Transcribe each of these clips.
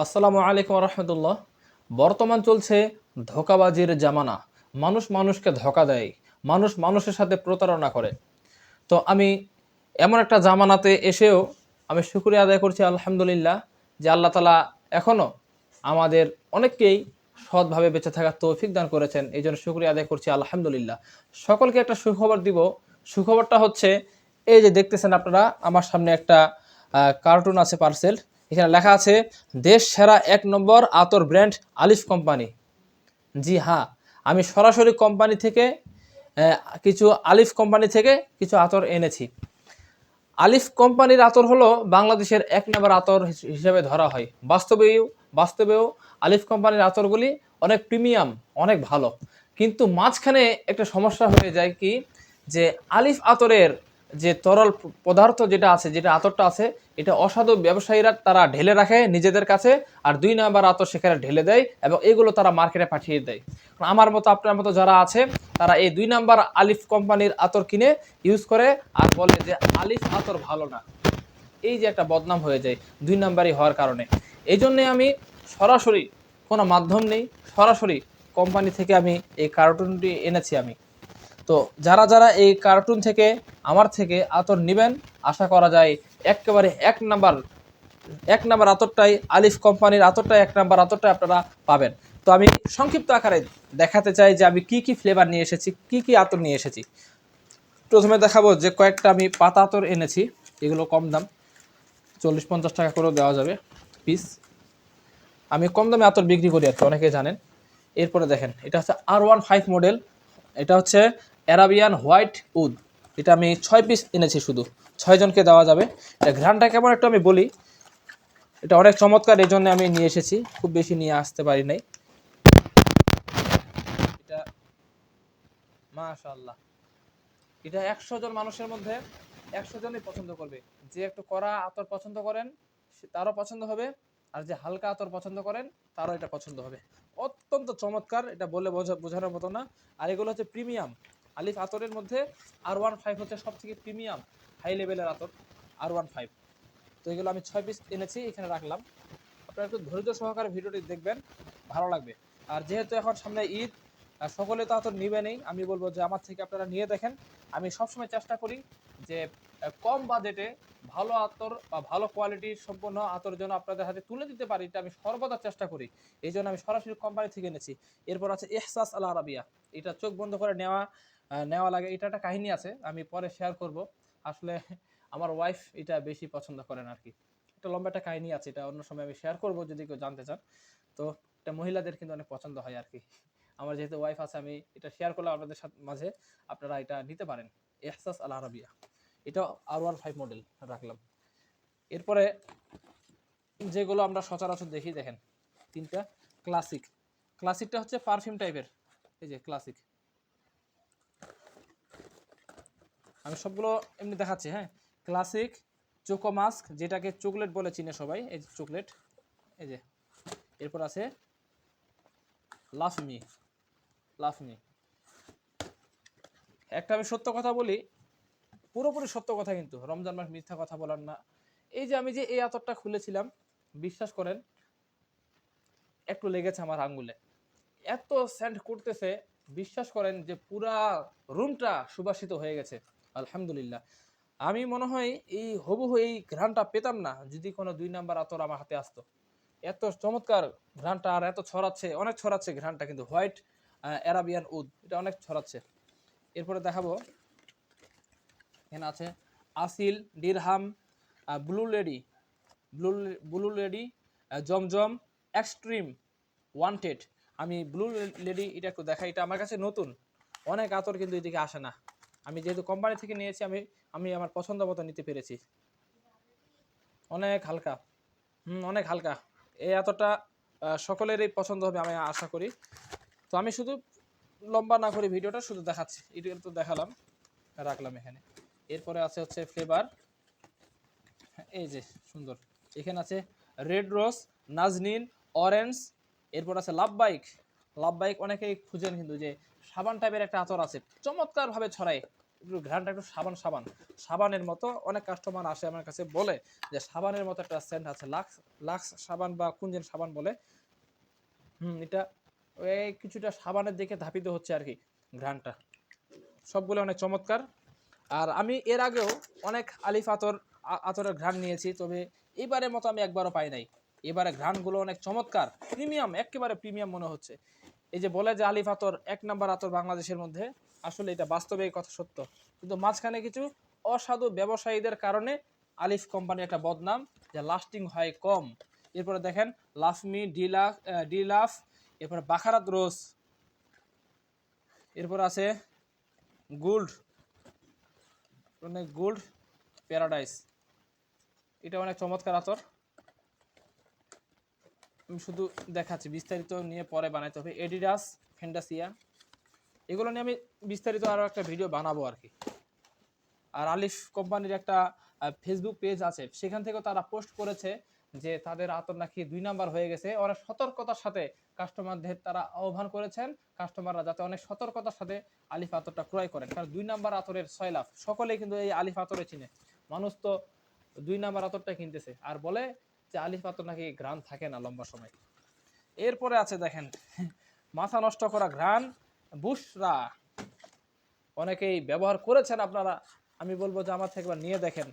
আসসালামু আলাইকুম রহমতুল্লাহ। বর্তমান চলছে ধোঁকাবাজির জামানা। মানুষ মানুষকে ধোঁকা দেয়, মানুষ মানুষের সাথে প্রতারণা করে। তো আমি এমন একটা জামানাতে এসেও আমি শুকরিয়া আদায় করছি আলহামদুলিল্লাহ, যে আল্লাহ তালা এখনও আমাদের অনেককেই সৎভাবে বেঁচে থাকার তৌফিক দান করেছেন। এই জন্য শুকরিয়া আদায় করছি আলহামদুলিল্লাহ। সকলকে একটা সুখবর দিব। সুখবরটা হচ্ছে, এই যে দেখতেছেন আপনারা আমার সামনে একটা কার্টুন আছে, পার্সেল। এখানে লেখা আছে দেশ সেরা 1 নম্বর আতর ব্র্যান্ড আলিফ কোম্পানি। জি হ্যাঁ, আমি সরাসরি কোম্পানি থেকে কিছু আলিফ কোম্পানি থেকে কিছু আতর এনেছি। আলিফ কোম্পানির আতর হলো বাংলাদেশের 1 নম্বর আতর হিসেবে ধরা হয়। বাস্তবেও আলিফ কোম্পানির আতরগুলি অনেক প্রিমিয়াম, অনেক ভালো। কিন্তু মাঝখানে একটা সমস্যা হয়ে যায় কি, যে আলিফ আতরের যে তরল পদার্থ যেটা আছে, যেটা আতরটা আছে, এটা অসাধু ব্যবসায়ীরা তারা ঢেলে রাখে নিজেদের কাছে, আর 2 নম্বর আতর সেখানে ঢেলে দেয় এবং এগুলো তারা মার্কেটে পাঠিয়ে দেয়। আমার মতো আপনার মতো যারা আছে, তারা এই 2 নম্বর আলিফ কোম্পানির আতর কিনে ইউজ করে আর বলে যে আলিফ আতর ভালো না। এই যে একটা বদনাম হয়ে যায় 2 নম্বরই হওয়ার কারণে। এই জন্যে আমি সরাসরি, কোনো মাধ্যম নেই, সরাসরি কোম্পানি থেকে আমি এই কার্টুনটি এনেছি আমি। তো যারা যারা এই কার্টুন থেকে আমার থেকে আতর নেবেন, আশা করা যায় একেবারে 1 নম্বর আতরটাই, আলিফ কোম্পানির আতরটাই 1 নম্বর আতরটাই আপনারা পাবেন। তো আমি সংক্ষিপ্ত আকারে দেখাতে চাই যে আমি কি কি ফ্লেভার নিয়ে এসেছি, কি কি আতর নিয়ে এসেছি। প্রথমে দেখাবো যে কয়েকটা আমি পাতা আতর এনেছি। এগুলো কম দাম, 40-50 টাকা করেও দেওয়া যাবে পিস। আমি কম দামে আতর বিক্রি করি আর কি, অনেকে জানেন। এরপরে দেখেন, এটা হচ্ছে R15 মডেল। এটা হচ্ছে অ্যারাবিয়ান হোয়াইট উড। এটা আমি 6 পিস এনেছি, শুধু 6 জনকে দেওয়া যাবে। এটা ঘ্রাণটা কেমন একটু আমি বলি। এটা অনেক চমৎকার, এই জন্য আমি নিয়ে এসেছি, খুব বেশি নিয়ে আসতে পারি নাই। এটা মাশাআল্লাহ, এটা 100 জন মানুষের মধ্যে 100 জনই পছন্দ করবে। যে একটু কড়া আতর পছন্দ করেন তারও পছন্দ হবে, আর যে হালকা আতর পছন্দ করেন তারও এটা পছন্দ হবে। অত্যন্ত চমৎকার, এটা বলে বোঝানোর মতো না। আর এগুলো হচ্ছে প্রিমিয়াম আলিফ আতরের মধ্যে। R15 হচ্ছে সব থেকে প্রিমিয়াম হাই লেভেলের আতর, R15। তো এগুলো আমি 6 পিস এনেছি, এখানে রাখলাম। আপনারা একটু ধৈর্য সহকারে ভিডিওটি দেখবেন, ভালো লাগবে। আর যেহেতু এখন সামনে ঈদ, সকলে তো আতর নিবেনই, আমি বলবো যে আমার থেকে আপনারা নিয়ে দেখেন। আমি সবসময় চেষ্টা করি যে কম বাজেটে ভালো আতর বা ভালো কোয়ালিটির সম্পন্ন আতর যেন আপনাদের হাতে তুলে দিতে পারি, এটা আমি সর্বদা চেষ্টা করি। এই জন্য আমি সরাসরি কোম্পানি থেকে এনেছি। এরপর আছে এহসাস আল আরাবিয়া। এটা চোখ বন্ধ করে নেওয়া লাগে। এটা একটা কাহিনী আছে, আমি পরে শেয়ার করব। আসলে আমার ওয়াইফ এটা বেশি পছন্দ করেন আর কি। একটা লম্বা একটা কাহিনী আছে, এটা অন্য সময় আমি শেয়ার করব যদি কেউ জানতে চান। তো এটা মহিলাদের কিন্তু অনেক পছন্দ হয় আর কি। আমার যেহেতু ওয়াইফ আছে, আমি এটা শেয়ার করলাম আপনাদের সাথে মাঝে, আপনারা এটা নিতে পারেন। এহসাস আল আরাবিয়া, এটা R15 মডেল রাখলাম। এরপরে যেগুলো আমরা সচরাচর দেখি, দেখেন 3টা ক্লাসিক। ক্লাসিকটা হচ্ছে পারফিউম টাইপের। এই যে ক্লাসিক, আমি সবগুলো এমনি দেখাচ্ছি। হ্যাঁ, ক্লাসিক চোকো মাস্ক, যেটাকে চকলেট বলে চিনে সবাই, এই যে চকলেট। এই যে এরপর আছে লাফমি। লাফমি একটা আমি সত্য কথা বলি, পুরোপুরি সত্য কথা, কিন্তু রমজান মাস মিথ্যা কথা বলার না। এই যে আমি যে এই আতরটা খুলেছিলাম, বিশ্বাস করেন একটু লেগেছে আমার আঙ্গুলে, এত সেন্ট করতেছে। বিশ্বাস করেন যে পুরা রুমটা সুবাসিত হয়ে গেছে আলহামদুলিল্লাহ। আমি মনে হয় এই হুবহু এই ঘ্রাণটা পেতাম না যদি কোনো 2 নম্বর আতর আমার হাতে আসতো। এত চমৎকার ঘ্রাণটা, আর এত ছড়াচ্ছে, অনেক ছড়াচ্ছে ঘ্রাণটা, কিন্তু হোয়াইট অ্যারাবিয়ান উড এটা অনেক ছড়াচ্ছে। এরপরে দেখাবো, এখানে আছে আসিল, ডিরহাম, blue lady, blue blue lady, জমজম, এক্সট্রিম, ওয়ান্টেড। আমি ব্লু লেডি এটা একটু দেখাই, এটা আমার কাছে নতুন। অনেক আতর কিন্তু এদিকে আসে না। আমি যেহেতু কোম্পানি থেকে নিয়েছি, আমি আমার পছন্দ মতো নিতে পেরেছি। অনেক হালকা, অনেক হালকা। এই আতরটা সকলেরই পছন্দ হবে আমি আশা করি। তো আমি শুধু লম্বা না করে ভিডিওটা শুধু দেখাচ্ছি, এটা তো দেখালাম, রাখলাম এখানে। এরপরে আছে হচ্ছে ফ্লেভার, এই যে সুন্দর। এখানে আছে রেড রোজ, নাজনীন, অরেঞ্জ। এরপর আছে লাভ বাইক। অনেকেই খুঁজেন কিন্তু, যে সাবান টাইপের একটা আতর আছে, চমৎকার ভাবে ছড়ায়। একটু ঘ্রাণটা একটু সাবান সাবান, সাবানের মতো। অনেক কাস্টমার আসে আমার কাছে বলে যে সাবানের মতো একটা সেন্ট আছে, লাক্স লাক্স সাবান বা কুঞ্জেন সাবান বলে। এটা ওই কিছুটা সাবানের দিকে ধাপিত হচ্ছে আর কি ঘ্রাণটা। সবগুলো অনেক চমৎকার। আর আমি এর আগেও অনেক আলিফ আতরের ঘ্রাণ নিয়েছি, তবে এবারের মতো আমি একবারও পাই নাই। এবারে ঘ্রাণগুলো অনেক চমৎকার, প্রিমিয়াম, একেবারে প্রিমিয়াম মনে হচ্ছে। এই যে বলে যে আলিফ আতর 1 নাম্বার আতর বাংলাদেশের মধ্যে, আসলে এটা বাস্তবে এই কথা সত্য। কিন্তু মাঝখানে কিছু অসাধু ব্যবসায়ীদের কারণে আলিফ কোম্পানি একটা বদনাম, যে লাস্টিং হয় কম। এরপরে দেখেন লাফমি, ডিলাফ, এরপরে বাখারাত রোজ, এরপর আছে গোল্ড, মানে গোল্ড প্যারাডাইস, এটা অনেক চমৎকার আতর। আমি শুধু দেখাচ্ছি, বিস্তারিত নিয়ে পরে বানাইতে হবে। এডিডাস, ফ্যান্টাসিয়া, এগুলো নিয়ে আমি বিস্তারিত আরও একটা ভিডিও বানাবো আর কি। আর আলিফ কোম্পানির একটা ফেসবুক পেজ আছে, সেখান থেকেও তারা পোস্ট করেছে যে তাদের আতর নাকি 2 নাম্বার হয়ে গেছে। অনেক সতর্কতার সাথে কাস্টমারদের তারা আহ্বান করেছেন, কাস্টমাররা যাতে অনেক সতর্কতার সাথে আলিফ আতরটা ক্রয় করেন, কারণ 2 নাম্বার আতরের 6 লাভ। সকলেই কিন্তু এই আলিফ আতরে চিনে, মানুষ তো 2 নাম্বার আতরটা কিনতেছে আর বলে যে আলিফ আতর নাকি ঘ্রাণ থাকে না লম্বা সময়। এরপরে আছে দেখেন মাথা নষ্ট করা ঘ্রাণ, বুশরা। অনেকেই ব্যবহার করেছেন আপনারা, আমি বলবো যে আমার থেকে একবার নিয়ে দেখেন।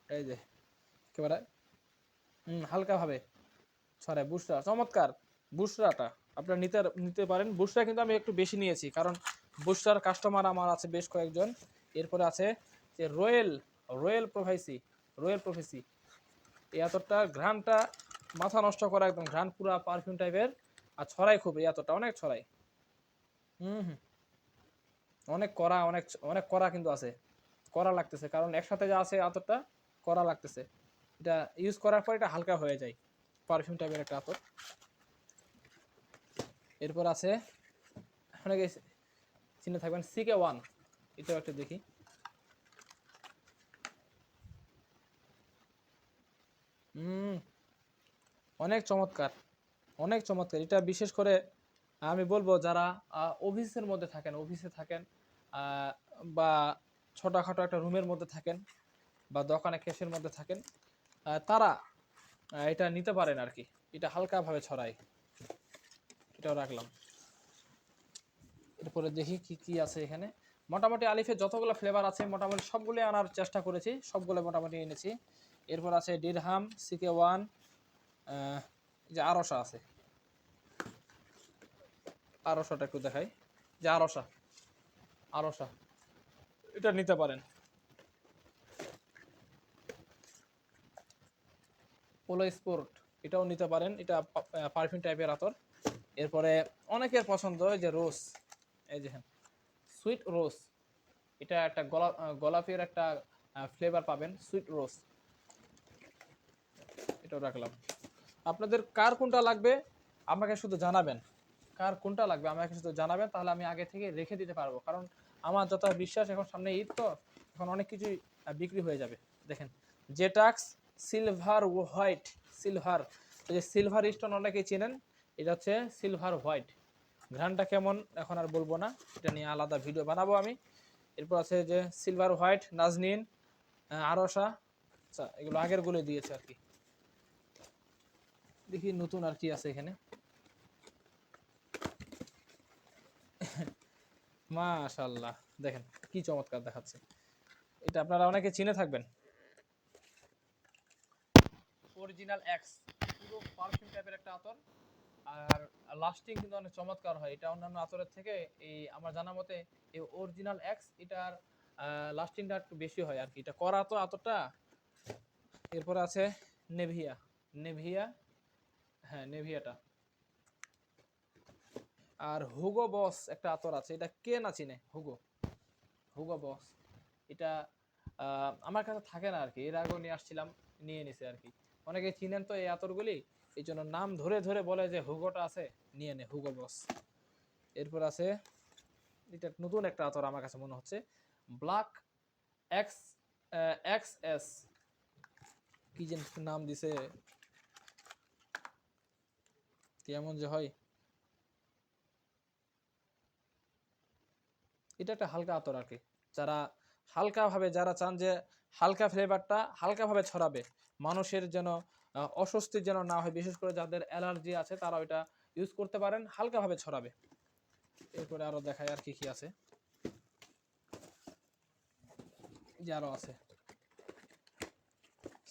এই যে একেবারে হালকাভাবে ছড়ায় বুশরা, চমৎকার বুশরাটা আপনারা নিতে পারেন। বুশরা কিন্তু আমি একটু বেশি নিয়েছি, কারণ বুশরার কাস্টমার আমার আছে বেশ কয়েকজন। এরপরে আছে যে রয়্যাল প্রফেসি, এই এতটা ঘ্রাণটা মাথা নষ্ট করা, একদম ঘ্রাণ পুরা পারফিউম টাইপের, আর ছড়াই খুব, এই এতটা অনেক ছড়াই। হুম, অনেক কড়া, অনেক অনেক কড়া কিন্তু আছে, কড়া লাগতেছে, কারণ একসাথে যা আছে আতরটা কড়া লাগতেছে। এটা ইউজ করার পর এটা হালকা হয়ে যায়, পারফিউম টাইপের একটা আতর। এরপর আছে অনেকে চিনে থাকবেন CK1, এটাও একটা দেখি। অনেক চমৎকার, অনেক চমৎকার। এটা বিশেষ করে আমি বলবো যারা অফিসে থাকেন, বা ছোটোখাটো একটা রুমের মধ্যে থাকেন, বা দোকানে ক্যাশের মধ্যে থাকেন, তারা এটা নিতে পারেন আর কি। এটা হালকাভাবে ছড়ায়, এটাও রাখলাম। এরপরে দেখি কি কি আছে এখানে। মোটামুটি আলিফের যতগুলো ফ্লেভার আছে মোটামুটি সবগুলো আনার চেষ্টা করেছি, সবগুলো মোটামুটি এনেছি। এরপর আছে ডিরহাম, CK1, যে আরশা আছে, আরশাটা একটু দেখাই, যে আরশা এটা নিতে পারেন। পোলো স্পোর্ট, এটাও নিতে পারেন, এটা পারফিউম টাইপের আতর। এরপরে অনেকের পছন্দ যে রোজ, এই যে সুইট রোজ, এটা একটা গোলাপের একটা ফ্লেভার পাবেন, সুইট রোজ, এটাও রাখলাম। আপনাদের কার কোনটা লাগবে আমাকে শুধু জানাবেন, কার কোনটা লাগবে আমাকে শুধু জানাবেন, তাহলে আমি আগে থেকে রেখে দিতে পারবো। কারণ আমার যত বিশ্বাস, এখন সামনে ঈদ তো, এখন অনেক কিছুই বিক্রি হয়ে যাবে। দেখেন জেটাক্স সিলভার হোয়াইট, সিলভার, এই যে সিলভার স্টোন অনেকেই চেনেন, এটা হচ্ছে সিলভার হোয়াইট। ঘ্রাণটা কেমন এখন আর বলবো না, এটা নিয়ে আলাদা ভিডিও বানাবো আমি। এরপর আছে যে সিলভার হোয়াইট, নাজনীন, আরশা, আচ্ছা এগুলো আগের গুলো দিয়েছে আর কি। দেখি নতুন আর কি আছে এখানে। মাশাআল্লাহ, দেখেন কি চমৎকার দেখাচ্ছে। এটা আপনারা অনেকে চিনে থাকবেন, অরিজিনাল এক্স, পুরো পারফিউম টাইপের একটা আতর। আর লাস্টিং কিন্তু অনেক চমৎকার হয়, এটা অন্যান্য আতরের থেকে এই আমার জানা মতে এই অরিজিনাল এক্স এটার লাস্টিংটা একটু বেশি হয় আর কি, এটা করা তো আতরটা। এরপরে আছে নেভিয়া, নেভিয়া, হ্যাঁ নেভিয়াটা। আর হুগো বস একটা আতর আছে, এটা কে না চিনে, হুগো, হুগো বস, এটা আমার কাছে থাকে না আর কি, এর আগেও নিয়ে আসছিলাম, নিয়ে নিছে আর কি। অনেকে চিনেন তো এই আতরগুলি, এই জন্য নাম ধরে ধরে বলে যে হুগোটা আছে, নিয়ে নে হুগো বস। এরপর আছে এটা নতুন একটা আতর আমার কাছে মনে হচ্ছে, ব্ল্যাক এক্স এক্স কি যেন নাম দিছে, কেমন যে হয়। এটা একটা হালকা আতর আর কি। যারা হালকাভাবে যারা চান যে হালকা ফ্লেভারটা হালকাভাবে ছড়াবে, মানুষের যেন অস্বস্তি যেন না হয়, বিশেষ করে যাদের অ্যালার্জি আছে তারা ওইটা ইউজ করতে পারেন, হালকাভাবে ছড়াবে। এরপরে আরো দেখায় আর কি কি আছে, যে আরো আছে।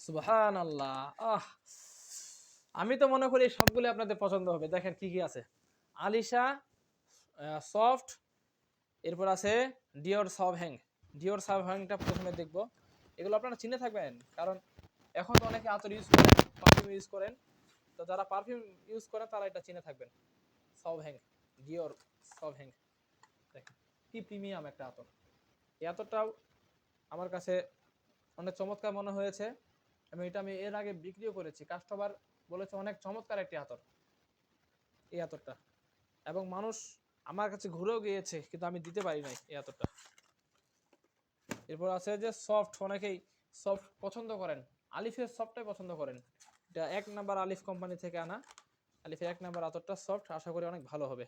সুবহানাল্লাহ, আমি তো মনে করি সবগুলো আপনাদের পছন্দ হবে। দেখেন কি কি আছে, আলিশা সফট, এরপর আছে ডিওর সব হ্যাং। ডিওর সব হ্যাংটা প্রথমে দেখবো, এগুলো আপনারা চিনে থাকবেন, কারণ এখন তো অনেকে আতর ইউজ করেন, পারফিউম ইউজ করেন, তো যারা পারফিউম ইউজ করেন তারা এটা চিনে থাকবেন। সব হ্যাং, ডিওর সব হ্যাং, দেখেন কি প্রিমিয়াম একটা আতর। এই আতরটাও আমার কাছে অনেক চমৎকার মনে হয়েছে, আমি এর আগে বিক্রিও করেছি, কাস্টমার বলেছে অনেক চমৎকার একটি আতর এই আতরটা, এবং মানুষ আমার কাছে ঘুরেও গিয়েছে, কিন্তু আমি দিতে পারি নাই এই আতরটা। এরপর আছে যে সফট, অনেকেই সফট পছন্দ করেন, আলিফের সফটটাই পছন্দ করেন। এটা 1 নাম্বার আলিফ কোম্পানি থেকে আনা, আলিফের 1 নাম্বার আতরটা সফট, আশা করি অনেক ভালো হবে।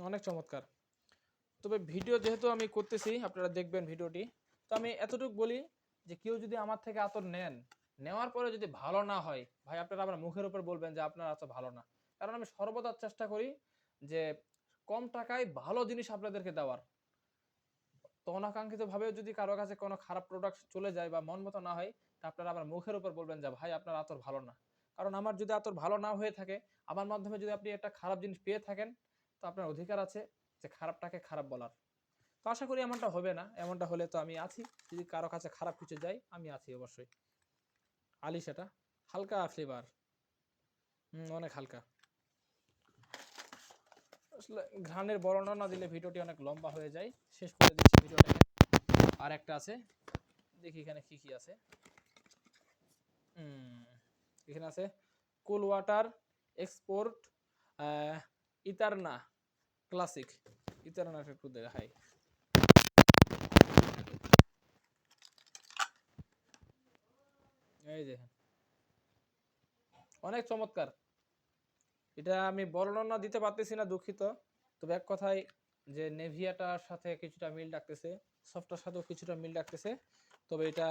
অনেক চমৎকার। তবে ভিডিও যেহেতু আমি করতেছি, আপনারা দেখবেন ভিডিওটি, তো আমি এতটুকু বলি যে কেউ যদি আমার থেকে আতর নেন, নেওয়ার পরে যদি ভালো না হয়, ভাই আপনারা আবার মুখের উপর বলবেন যে আপনার আতর ভালো না। কারণ আমি সর্বদা চেষ্টা করি যে কম টাকায় ভালো জিনিস আপনাদেরকে দেওয়ার। তো অনাকাঙ্ক্ষিত ভাবে যদি কারো কাছে কোনো খারাপ প্রোডাক্ট চলে যায় বা মন মতো না হয়, তা আপনারা আবার মুখের উপর বলবেন যে ভাই আপনার আতর ভালো না। কারণ আমার যদি আতর ভালো না হয়ে থাকে, আমার মাধ্যমে যদি আপনি একটা খারাপ জিনিস পেয়ে থাকেন, তো আপনার অধিকার আছে যে খারাপটাকে খারাপ বলার। তো আশা করি এমনটা হবে না, এমনটা হলে তো আমি আছি, যদি কারো কাছে খারাপ কিছু যায় আমি আছি অবশ্যই। আলি সেটা হালকা ফ্লেভার, অনেক হালকা। আসলে ঘ্রাণের বর্ণনা না দিলে ভিডিওটি অনেক লম্বা হয়ে যায়, শেষ করে দিচ্ছি ভিডিওটাকে। আর একটা আছে, দেখি এখানে কি কি আছে। এখানে আছে কুল ওয়াটার এক্সপোর্ট ইতারনা ক্লাসিক। ইতারনাটা একটু দেখাই, এই দেখেন অনেক চমৎকার। এটা আমি বর্ণনা দিতে পারতেছি না, দুঃখিত। তবে এক কথায় যে নেভিয়াটার সাথে কিছুটা মিল রাখতেছে, সফটটার সাথেও কিছুটা মিল রাখতেছে, তবে এটা